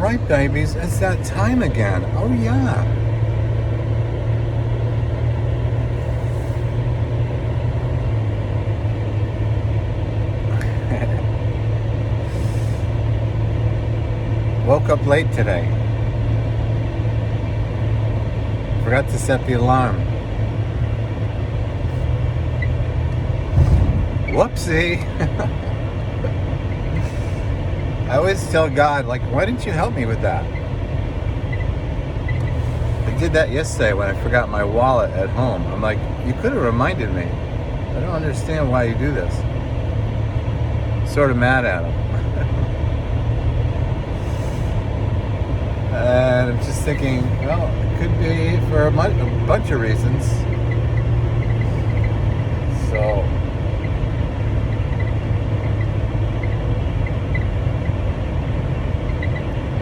right, babies, it's that time again. Oh, yeah. Woke up late today. Forgot to set the alarm. Whoopsie. I always tell God, like, why didn't you help me with that? I did that yesterday when I forgot my wallet at home. I'm like, you could have reminded me. I don't understand why you do this. Sort of mad at him. And I'm just thinking, well, it could be for a bunch of reasons. So,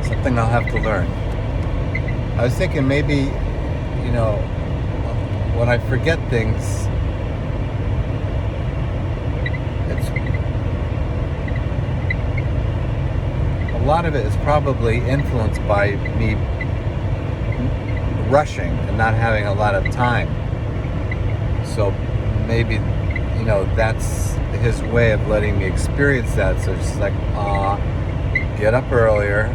something I'll have to learn. I was thinking maybe, when I forget things, a lot of it is probably influenced by me rushing and not having a lot of time. So maybe, that's his way of letting me experience that. So it's just like, get up earlier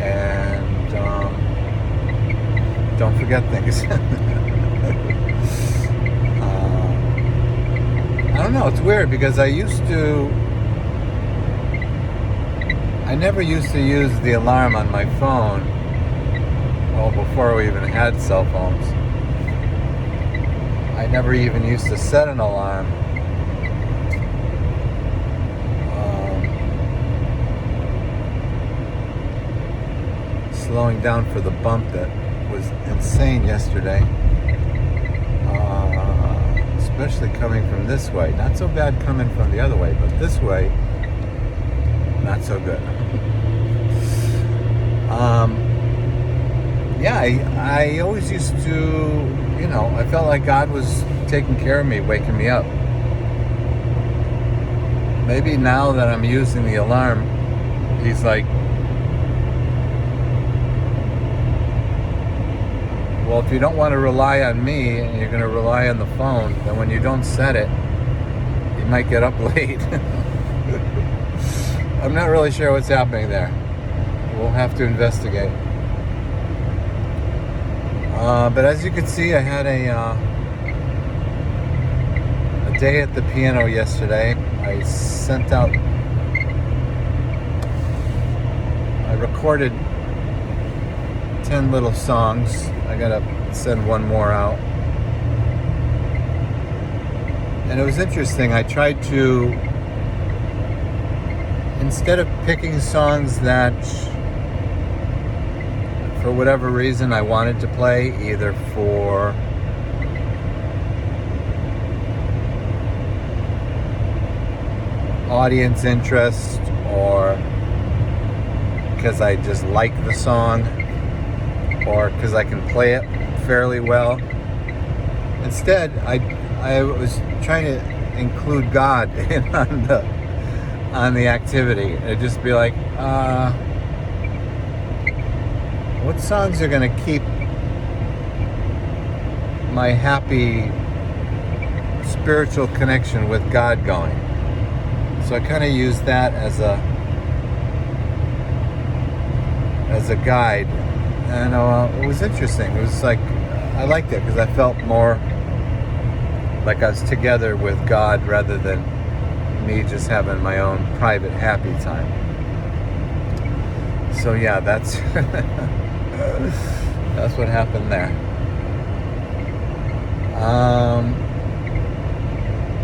and don't forget things. I don't know, it's weird because I never used to use the alarm on my phone, well, before we even had cell phones. I never even used to set an alarm. Slowing down for the bump that was insane yesterday. Especially coming from this way. Not so bad coming from the other way, but this way, not so good. I always used to, I felt like God was taking care of me, waking me up. Maybe now that I'm using the alarm, he's like, well, if you don't want to rely on me and you're going to rely on the phone, then when you don't set it, you might get up late. I'm not really sure what's happening there. We'll have to investigate. But as you can see, I had a day at the piano yesterday. I recorded 10 little songs. I gotta send one more out. And it was interesting. I tried to, instead of picking songs that for whatever reason I wanted to play, either for audience interest or because I just like the song or because I can play it fairly well. Instead, I was trying to include God in on the activity. It'd just be like, what songs are going to keep my happy spiritual connection with God going? So I kind of used that as a guide, and it was interesting. It was like, I liked it because I felt more like I was together with God rather than me just having my own private happy time. So yeah, that's that's what happened there.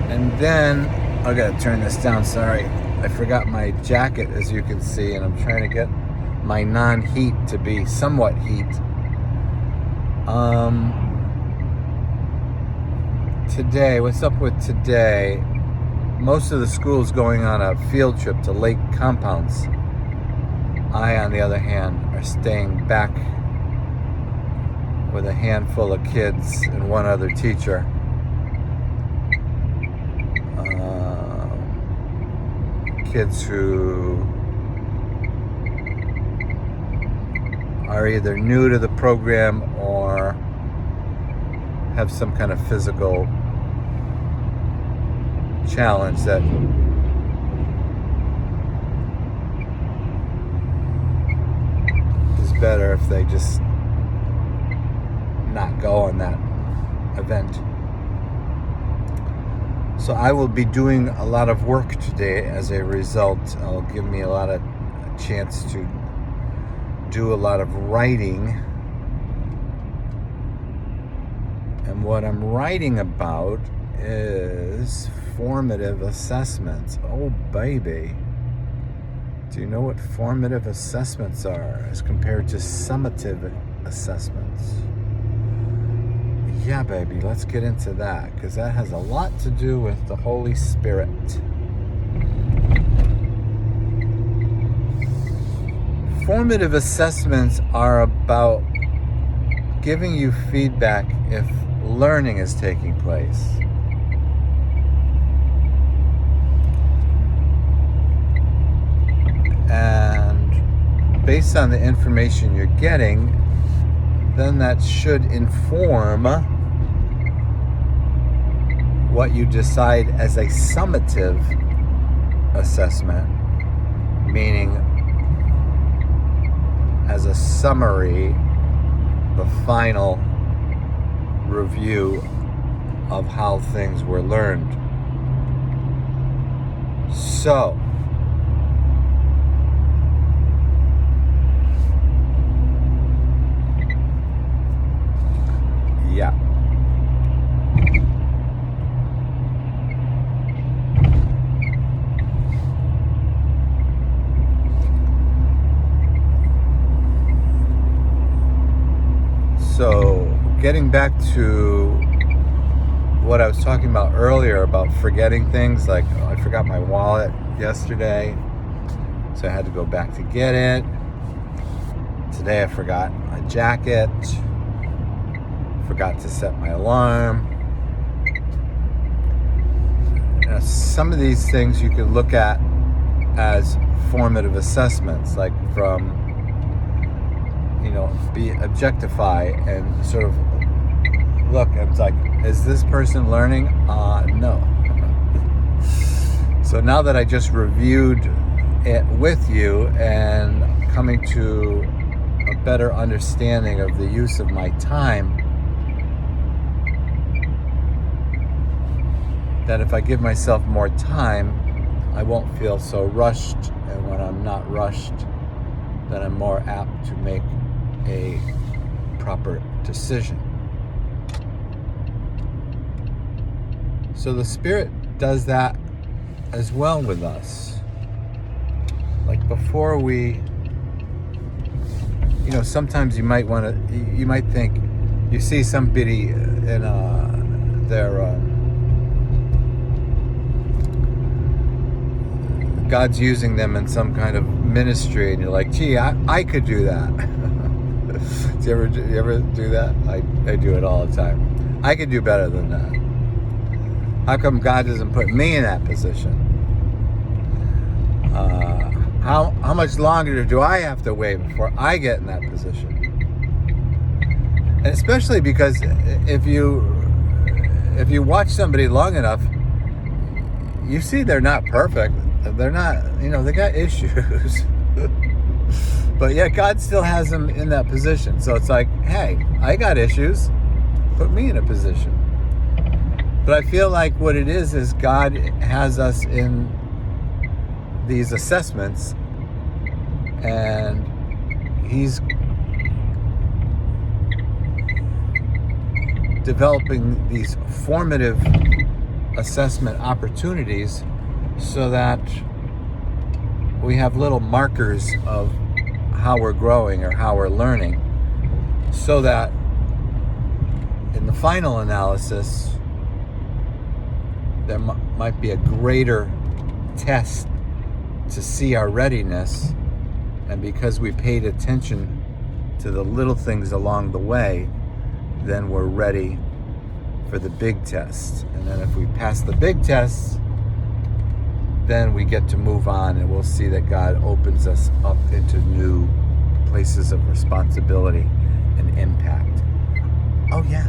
And then I gotta turn this down, sorry. I forgot my jacket, as you can see, and I'm trying to get my non-heat to be somewhat heat. Today, what's up with today? Most of the school's going on a field trip to lake compounds. I, on the other hand, are staying back with a handful of kids and one other teacher. Kids who are either new to the program or have some kind of physical challenge that is better if they just not go on that event. So I will be doing a lot of work today as a result. It'll give me a chance to do a lot of writing. And what I'm writing about is formative assessments. Oh, baby. Do you know what formative assessments are as compared to summative assessments? Yeah, baby, let's get into that, because that has a lot to do with the Holy Spirit. Formative assessments are about giving you feedback if learning is taking place. And based on the information you're getting, then that should inform what you decide as a summative assessment, meaning as a summary, the final review of how things were learned. So, yeah. So, getting back to what I was talking about earlier about forgetting things, like I forgot my wallet yesterday, so I had to go back to get it. Today I forgot my jacket, forgot to set my alarm. Some of these things you could look at as formative assessments, like from be objectify and sort of look, it's like, is this person learning? No. So now that I just reviewed it with you and coming to a better understanding of the use of my time, that if I give myself more time, I won't feel so rushed, and when I'm not rushed, then I'm more apt to make a proper decision. So the Spirit does that as well with us. Like before we, sometimes you might think, you see somebody in their God's using them in some kind of ministry, and you're like, gee, I could do that. Do you ever do that? I do it all the time. I could do better than that. How come God doesn't put me in that position? How much longer do I have to wait before I get in that position? And especially because if you watch somebody long enough, you see they're not perfect. They're not, they got issues. But yet God still has them in that position. So it's like, hey, I got issues. Put me in a position. But I feel like what it is God has us in these assessments, and He's developing these formative assessment opportunities so that we have little markers of how we're growing or how we're learning, so that in the final analysis there might be a greater test to see our readiness, and because we paid attention to the little things along the way, then we're ready for the big test. And then if we pass the big tests, then we get to move on, and we'll see that God opens us up into new places of responsibility and impact. Oh yeah,